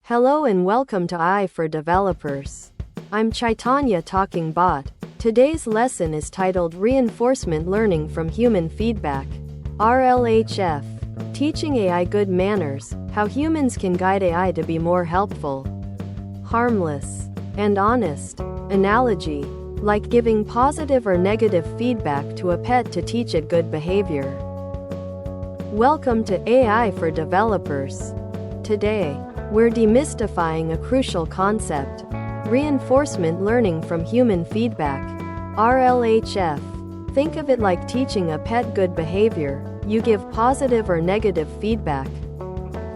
Hello and welcome to AI for Developers. I'm Chaitanya talking bot. Today's lesson is titled Reinforcement Learning from Human Feedback. RLHF. Teaching AI Good Manners, How Humans Can Guide AI to Be More Helpful. Harmless and honest. Analogy. Like giving positive or negative feedback to a pet to teach it good behavior. Welcome to AI for Developers. Today, we're demystifying a crucial concept: reinforcement learning from human feedback. RLHF. Think of it like teaching a pet good behavior. You give positive or negative feedback,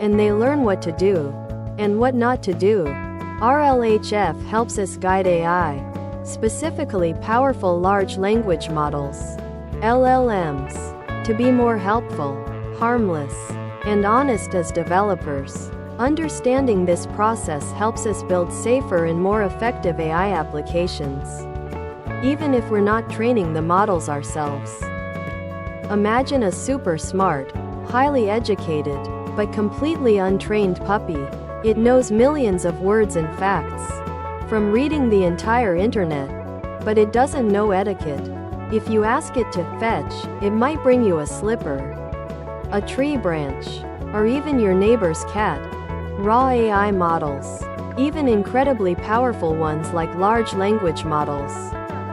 and they learn what to do and what not to do. RLHF helps us guide AI, specifically powerful large language models, LLMs, to be more helpful, harmless, and honest as developers. Understanding this process helps us build safer and more effective AI applications, even if we're not training the models ourselves. Imagine a super smart, highly educated, but completely untrained puppy. It knows millions of words and facts from reading the entire internet, but it doesn't know etiquette. If you ask it to fetch, it might bring you a slipper, a tree branch, or even your neighbor's cat. Raw AI models, even incredibly powerful ones like large language models,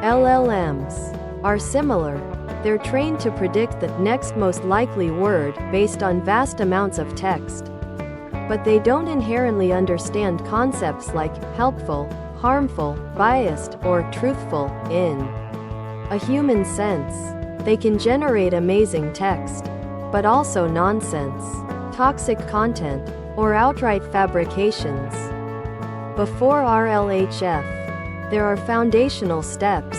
LLMs, are similar. They're trained to predict the next most likely word based on vast amounts of text. But they don't inherently understand concepts like helpful, harmful, biased, or truthful in a human sense. They can generate amazing text, but also nonsense, toxic content, or outright fabrications. Before RLHF, there are foundational steps.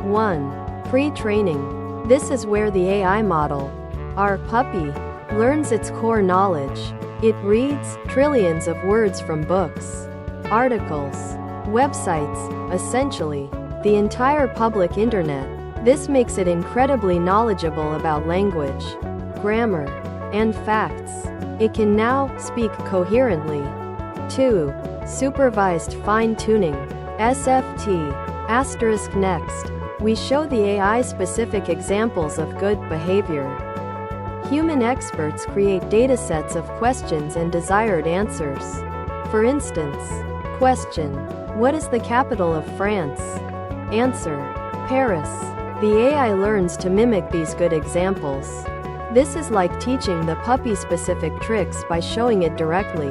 1. Pre-training. This is where the AI model, our puppy, learns its core knowledge. It reads trillions of words from books, articles, websites, essentially, the entire public internet. This makes it incredibly knowledgeable about language, grammar, and facts. It can now speak coherently. 2. Supervised fine-tuning, SFT. Next, we show the AI-specific examples of good behavior. Human experts create datasets of questions and desired answers. For instance, question: what is the capital of France? Answer: Paris. The AI learns to mimic these good examples. This is like teaching the puppy specific tricks by showing it directly.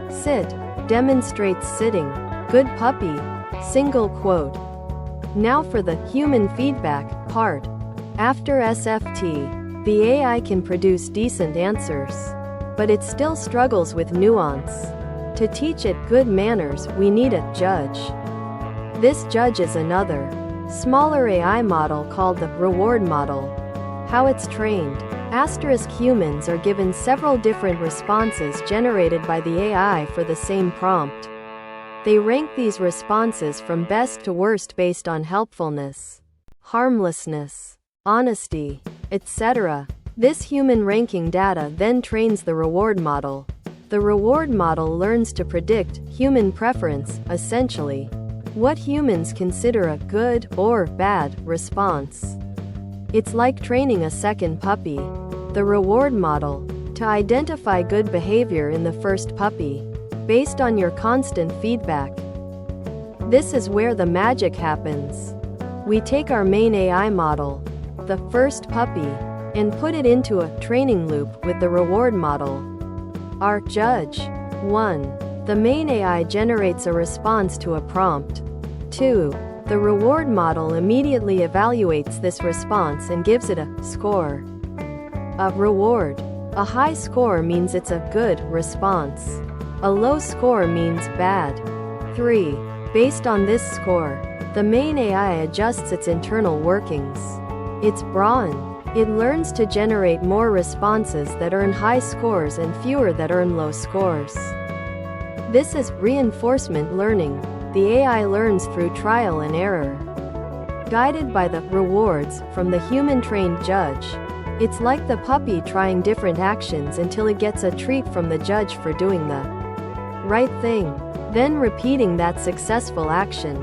Sit. Demonstrates sitting. Good puppy. Single quote. Now for the human feedback part. After SFT, the AI can produce decent answers, but it still struggles with nuance. To teach it good manners, we need a judge. This judge is another, smaller AI model called the reward model. How it's trained. Humans are given several different responses generated by the AI for the same prompt. They rank these responses from best to worst based on helpfulness, harmlessness, honesty, etc. This human ranking data then trains the reward model. The reward model learns to predict human preference, essentially, what humans consider a good or bad response. It's like training a second puppy, the reward model, to identify good behavior in the first puppy, based on your constant feedback. This is where the magic happens. We take our main AI model, the first puppy, and put it into a training loop with the reward model. Our judge. 1. The main AI generates a response to a prompt. 2. The reward model immediately evaluates this response and gives it a score. A reward. A high score means it's a good response. A low score means bad. 3. Based on this score, the main AI adjusts its internal workings. It's brawn. It learns to generate more responses that earn high scores and fewer that earn low scores. This is reinforcement learning. The AI learns through trial and error, guided by the rewards from the human-trained judge. It's like the puppy trying different actions until it gets a treat from the judge for doing the right thing, then repeating that successful action.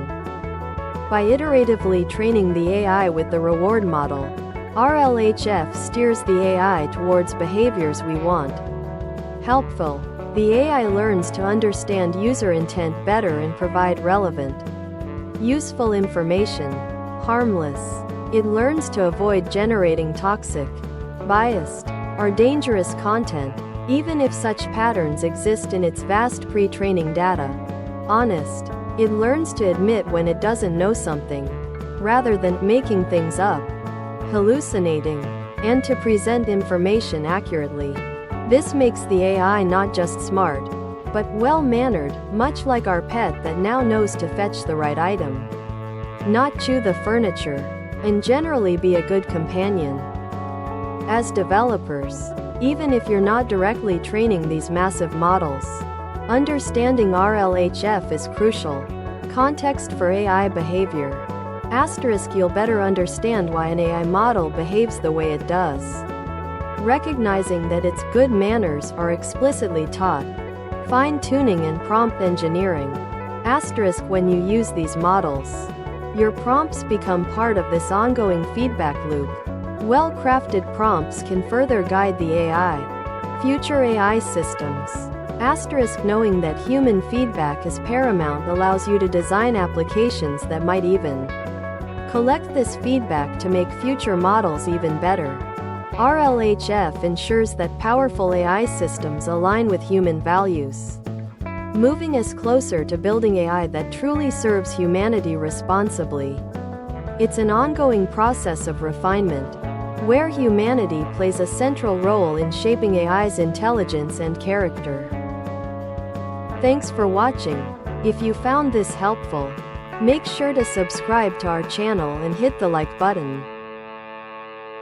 By iteratively training the AI with the reward model, RLHF steers the AI towards behaviors we want. Helpful. The AI learns to understand user intent better and provide relevant, useful information. Harmless. It learns to avoid generating toxic, biased, or dangerous content, even if such patterns exist in its vast pre-training data. Honest. It learns to admit when it doesn't know something, rather than making things up, hallucinating, and to present information accurately. This makes the AI not just smart, but well-mannered, much like our pet that now knows to fetch the right item, not chew the furniture, and generally be a good companion. As developers, even if you're not directly training these massive models, understanding RLHF is crucial. Context for AI behavior. Asterisk. You'll better understand why an AI model behaves the way it does. Recognizing that its good manners are explicitly taught. Fine-tuning and prompt engineering. Asterisk. When you use these models, your prompts become part of this ongoing feedback loop. Well-crafted prompts can further guide the AI. Future AI systems. Asterisk. Knowing that human feedback is paramount allows you to design applications that might even collect this feedback to make future models even better. RLHF ensures that powerful AI systems align with human values, moving us closer to building AI that truly serves humanity responsibly. It's an ongoing process of refinement, where humanity plays a central role in shaping AI's intelligence and character. Thanks for watching. If you found this helpful, make sure to subscribe to our channel and hit the like button.